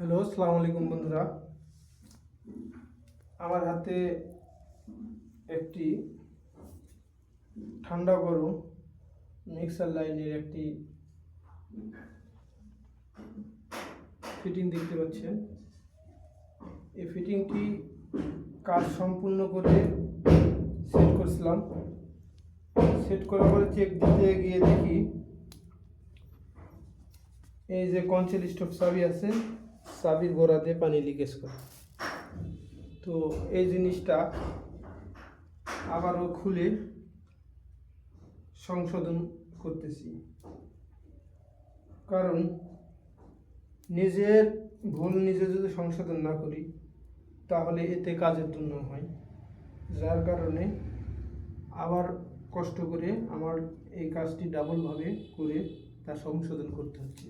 Hello, আসসালামু আলাইকুম বন্ধুরা। আমার হাতে একটি ঠান্ডা গরম মিক্সার লাইনের একটি ফিটিং দেখতে পাচ্ছেন। এই ফিটিংটি কাজ সম্পূর্ণ করে সেট করছিলাম। সেট করার পরে চেক দিতে গিয়ে দেখি এই যে কনসেল স্টোভ চাবি আছে, চাবির গোড়াতে পানি লিকেজ করে। তো এই জিনিসটা আবারও খুলে সংশোধন করতেছি, কারণ নিজের ভুল নিজে যদি সংশোধন না করি তাহলে এতে কাজের দুর্নাম হয়। যার কারণে আবার কষ্ট করে আমার এই কাজটি ডাবলভাবে করে তা সংশোধন করতে হচ্ছে।